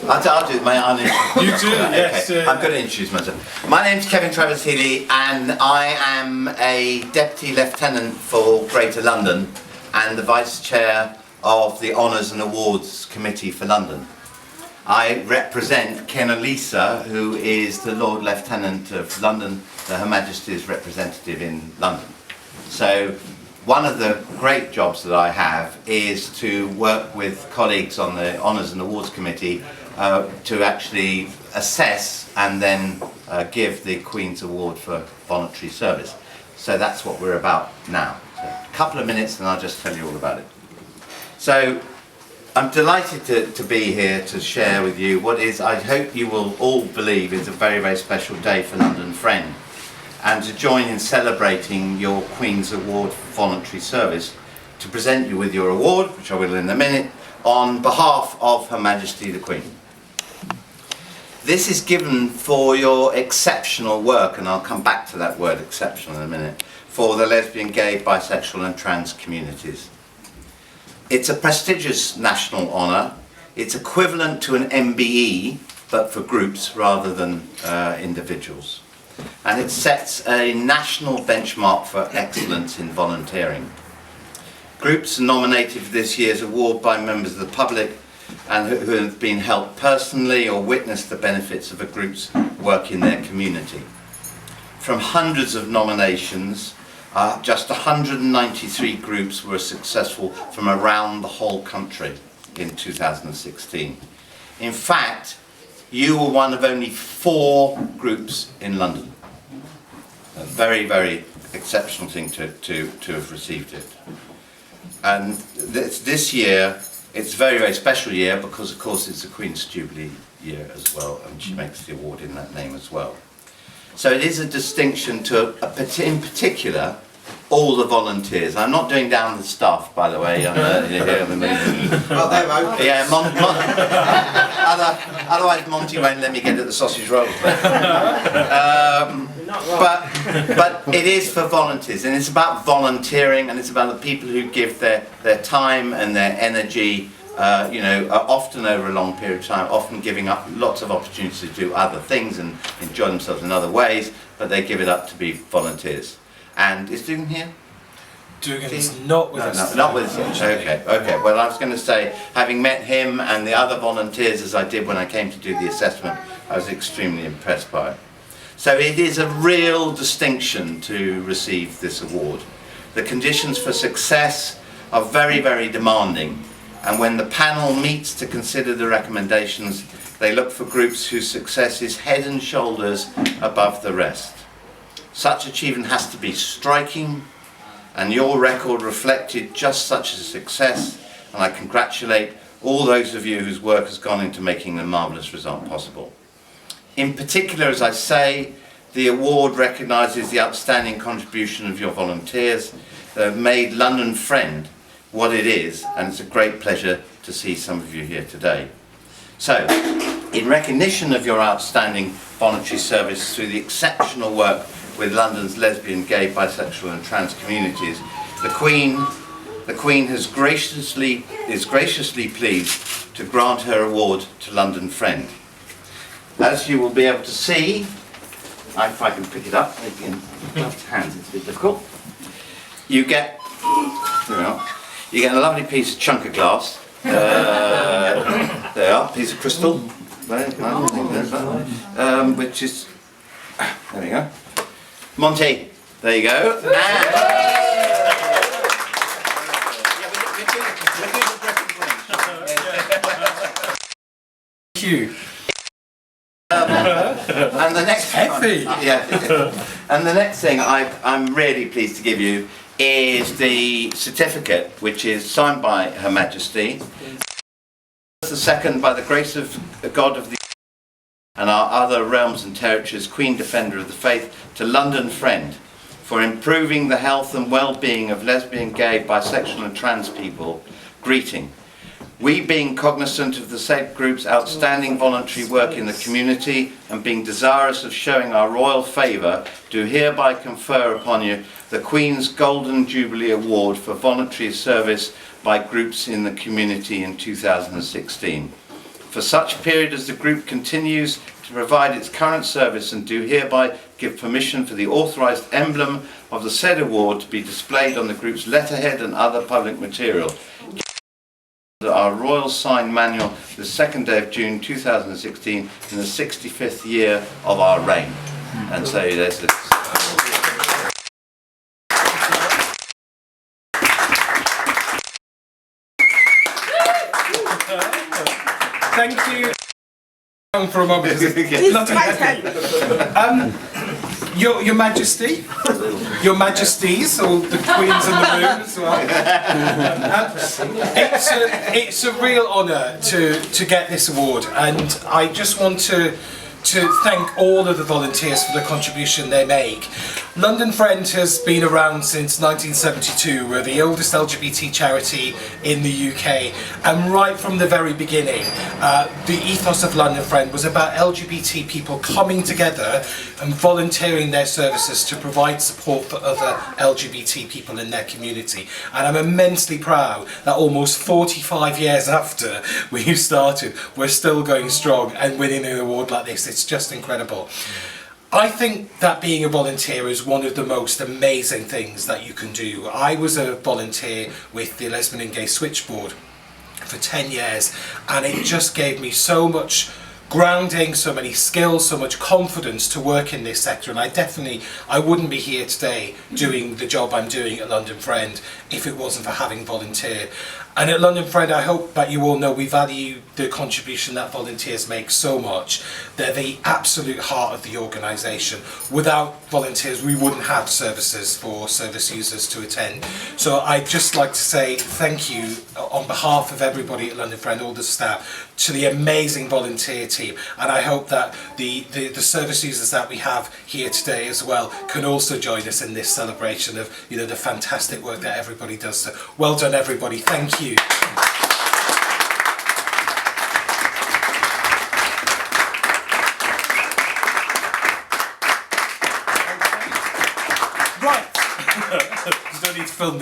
I'll do my own introduction. You do, yes. Okay. I'm going to introduce myself. My name's Kevin Travers-Heeley, and I am a Deputy Lieutenant for Greater London and the Vice Chair of the Honours and Awards Committee for London. I represent Kenalisa, who is the Lord Lieutenant of London, Her Majesty's representative in London. So one of the great jobs that I have is to work with colleagues on the Honours and Awards Committee to actually assess and then give the Queen's Award for Voluntary Service. So that's what we're about now. So a couple of minutes and I'll just tell you all about it. So I'm delighted to be here to share with you what is, I hope you will all believe, is a very, very special day for London Friend, and to join in celebrating your Queen's Award for Voluntary Service, to present you with your award, which I will in a minute, on behalf of Her Majesty the Queen. This is given for your exceptional work, and I'll come back to that word exceptional in a minute, for the lesbian, gay, bisexual and trans communities. It's a prestigious national honour. It's equivalent to an MBE, but for groups rather than individuals. And it sets a national benchmark for excellence in volunteering. Groups are nominated for this year's award by members of the public and who have been helped personally or witnessed the benefits of a group's work in their community. From hundreds of nominations, just 193 groups were successful from around the whole country in 2016. In fact, you were one of only 4 groups in London. A very, very exceptional thing to have received it. And this year, it's a very, very special year because, of course, it's the Queen's Jubilee year as well, and she makes the award in that name as well. So it is a distinction to, in particular, all the volunteers. I'm not doing down the staff, by the way. Otherwise Monty won't let me get at the sausage rolls. But it is for volunteers, and it's about volunteering, and it's about the people who give their time and their energy, often over a long period of time, often giving up lots of opportunities to do other things and enjoy themselves in other ways, but they give it up to be volunteers. And is Dugan here? Dugan is not with us. Not with us. Okay. Well, I was going to say, having met him and the other volunteers as I did when I came to do the assessment, I was extremely impressed by it. So it is a real distinction to receive this award. The conditions for success are very, very demanding, and when the panel meets to consider the recommendations, they look for groups whose success is head and shoulders above the rest. Such achievement has to be striking, and your record reflected just such a success, and I congratulate all those of you whose work has gone into making the marvellous result possible. In particular, as I say, the award recognises the outstanding contribution of your volunteers that have made London Friend what it is, and it's a great pleasure to see some of you here today. So, in recognition of your outstanding voluntary service through the exceptional work with London's lesbian, gay, bisexual and trans communities, the Queen is graciously pleased to grant her award to London Friend. As you will be able to see, if I can pick it up, maybe in left hands it's a bit difficult. You get a lovely piece of chunk of glass. There are, piece of crystal. Which is, there we go. Monty, there you go. Thank you. And the next heavy. And the next thing I'm really pleased to give you is the certificate, which is signed by Her Majesty. The second, by the grace of the God of the and our other realms and territories, Queen Defender of the Faith, to London Friend, for improving the health and well-being of lesbian, gay, bisexual and trans people. Greeting. We, being cognizant of the said group's outstanding voluntary work in the community and being desirous of showing our royal favour, do hereby confer upon you the Queen's Golden Jubilee Award for voluntary service by groups in the community in 2016. for such period as the group continues to provide its current service, and do hereby give permission for the authorised emblem of the said award to be displayed on the group's letterhead and other public material. Our Royal Sign Manual, the 2nd day of June 2016, in the 65th year of our reign. And so there's this. Thank you. For a moment. Your Majesty, Your Majesties, or the Queens in the room as well. It's a real honour to get this award, and I just want to thank all of the volunteers for the contribution they make. London Friend has been around since 1972. We're the oldest LGBT charity in the UK, and right from the very beginning, the ethos of London Friend was about LGBT people coming together and volunteering their services to provide support for other LGBT people in their community. And I'm immensely proud that almost 45 years after we started, we're still going strong and winning an award like this. It's just incredible. I think that being a volunteer is one of the most amazing things that you can do. I was a volunteer with the Lesbian and Gay Switchboard for 10 years, and it just gave me so much grounding, so many skills, so much confidence to work in this sector. And I wouldn't be here today doing the job I'm doing at London Friend if it wasn't for having volunteered. And at London Friend, I hope that you all know we value the contribution that volunteers make so much. They're the absolute heart of the organisation. Without volunteers, we wouldn't have services for service users to attend. So I'd just like to say thank you on behalf of everybody at London Friend, all the staff, to the amazing volunteer team. And I hope that the service users that we have here today as well can also join us in this celebration of, you know, the fantastic work that everybody does. So well done, everybody. Thank you. Right. You don't need to film this.